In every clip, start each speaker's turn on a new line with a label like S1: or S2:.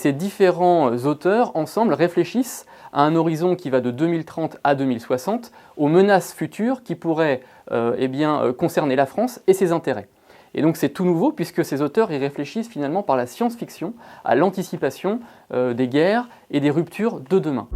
S1: ces différents auteurs, ensemble, réfléchissent à un horizon qui va de 2030 à 2060, aux menaces futures qui pourraient concerner la France et ses intérêts. Et donc c'est tout nouveau puisque ces auteurs y réfléchissent finalement par la science-fiction à l'anticipation des guerres et des ruptures de demain.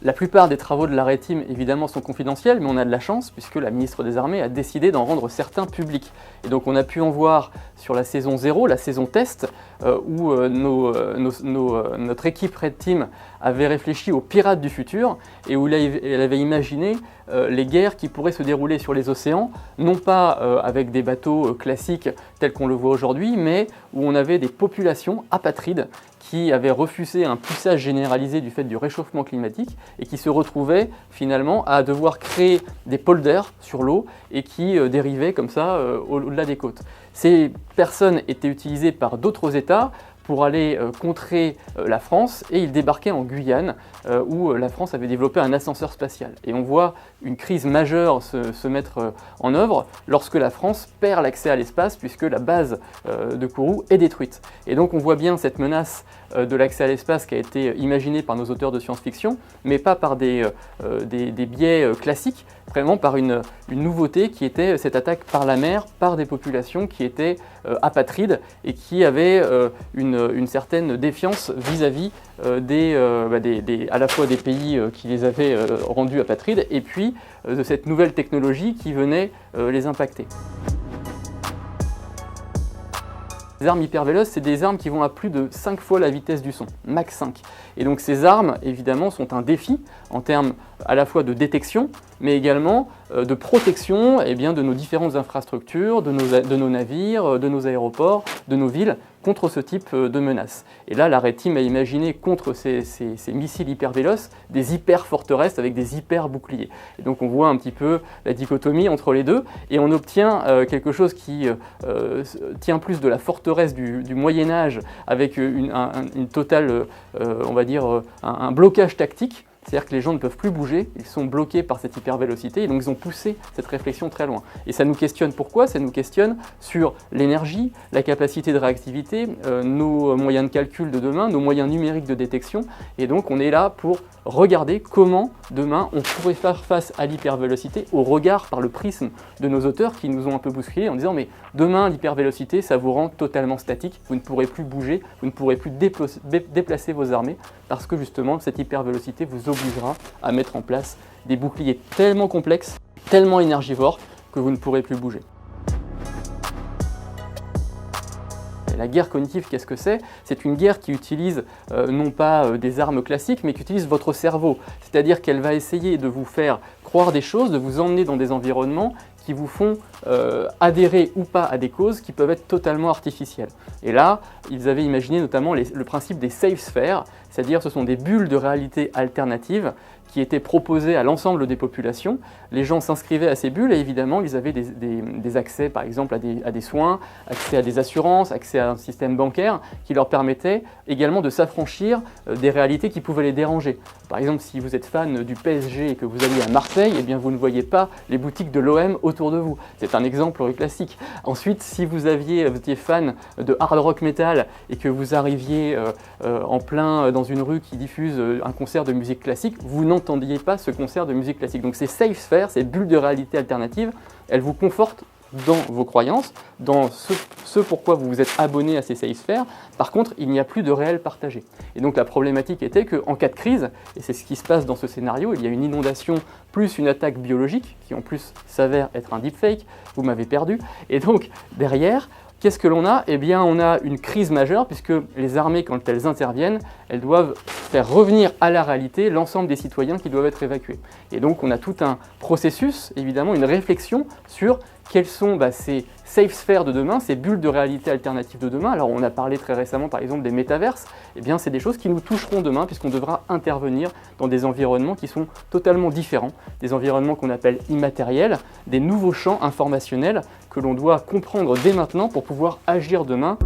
S1: La plupart des travaux de l'ARETIM, évidemment, sont confidentiels, mais on a de la chance puisque la ministre des Armées a décidé d'en rendre certains publics. Et donc on a pu en voir sur la saison 0, la saison test, où notre équipe Red Team avait réfléchi aux pirates du futur et où elle avait imaginé les guerres qui pourraient se dérouler sur les océans, non pas avec des bateaux classiques tels qu'on le voit aujourd'hui, mais où on avait des populations apatrides qui avaient refusé un puissage généralisé du fait du réchauffement climatique et qui se retrouvaient finalement à devoir créer des polders sur l'eau et qui dérivaient comme ça au-delà des côtes. Ces personnes étaient utilisées par d'autres États pour aller contrer la France et ils débarquaient en Guyane où la France avait développé un ascenseur spatial. Et on voit une crise majeure se mettre en œuvre lorsque la France perd l'accès à l'espace puisque la base de Kourou est détruite. Et donc on voit bien cette menace de l'accès à l'espace qui a été imaginée par nos auteurs de science-fiction, mais pas par des biais classiques, vraiment par une nouveauté qui était cette attaque par la mer, par des populations qui étaient apatrides et qui avaient une certaine défiance vis-à-vis à la fois des pays qui les avaient rendus apatrides et puis de cette nouvelle technologie qui venait les impacter. Les armes hypervéloces, c'est des armes qui vont à plus de 5 fois la vitesse du son, Mach 5. Et donc ces armes, évidemment, sont un défi en termes à la fois de détection, mais également de protection de nos différentes infrastructures, de nos navires, de nos aéroports, de nos villes, contre ce type de menaces. Et là, l'ARETIM a imaginé contre ces missiles hypervéloces des hyper-forteresses avec des hyper-boucliers. Et donc on voit un petit peu la dichotomie entre les deux, et on obtient quelque chose qui tient plus de la forteresse du Moyen-Âge avec une totale, un blocage tactique. C'est-à-dire que les gens ne peuvent plus bouger, ils sont bloqués par cette hypervélocité et donc ils ont poussé cette réflexion très loin. Et ça nous questionne pourquoi? Ça nous questionne sur l'énergie, la capacité de réactivité, nos moyens de calcul de demain, nos moyens numériques de détection. Et donc on est là pour regarder comment demain on pourrait faire face à l'hypervélocité au regard par le prisme de nos auteurs qui nous ont un peu bousculés en disant mais demain l'hypervélocité ça vous rend totalement statique, vous ne pourrez plus bouger, vous ne pourrez plus déplacer vos armées parce que justement cette hypervélocité vous obligera à mettre en place des boucliers tellement complexes, tellement énergivores que vous ne pourrez plus bouger. La guerre cognitive, qu'est-ce que c'est? C'est une guerre qui utilise non pas des armes classiques, mais qui utilise votre cerveau. C'est-à-dire qu'elle va essayer de vous faire croire des choses, de vous emmener dans des environnements qui vous font adhérer ou pas à des causes qui peuvent être totalement artificielles. Et là, ils avaient imaginé notamment le principe des safe spheres, c'est-à-dire ce sont des bulles de réalité alternatives qui étaient proposées à l'ensemble des populations. Les gens s'inscrivaient à ces bulles et évidemment ils avaient des accès par exemple à des soins, accès à des assurances, accès à un système bancaire qui leur permettait également de s'affranchir des réalités qui pouvaient les déranger. Par exemple, si vous êtes fan du PSG et que vous allez à Marseille, eh bien vous ne voyez pas les boutiques de l'OM autour de vous. C'est un exemple classique. Ensuite, si vous étiez fan de hard rock metal et que vous arriviez en plein dans une rue qui diffuse un concert de musique classique, vous n'entendiez pas ce concert de musique classique. Donc ces safe spheres, ces bulles de réalité alternative, elles vous confortent dans vos croyances, dans ce pourquoi vous vous êtes abonné à ces safe spheres. Par contre, il n'y a plus de réel partagé. Et donc la problématique était qu'en cas de crise, et c'est ce qui se passe dans ce scénario, il y a une inondation plus une attaque biologique, qui en plus s'avère être un deepfake, vous m'avez perdu, et donc derrière, qu'est-ce que l'on a? Eh bien, on a une crise majeure puisque les armées, quand elles interviennent, elles doivent faire revenir à la réalité l'ensemble des citoyens qui doivent être évacués. Et donc, on a tout un processus, évidemment, une réflexion sur quelles sont ces safe spheres de demain, ces bulles de réalité alternatives de demain. Alors, on a parlé très récemment, par exemple, des métaverses. Eh bien, c'est des choses qui nous toucheront demain puisqu'on devra intervenir dans des environnements qui sont totalement différents, des environnements qu'on appelle immatériels, des nouveaux champs informationnels que l'on doit comprendre dès maintenant pour pouvoir agir demain.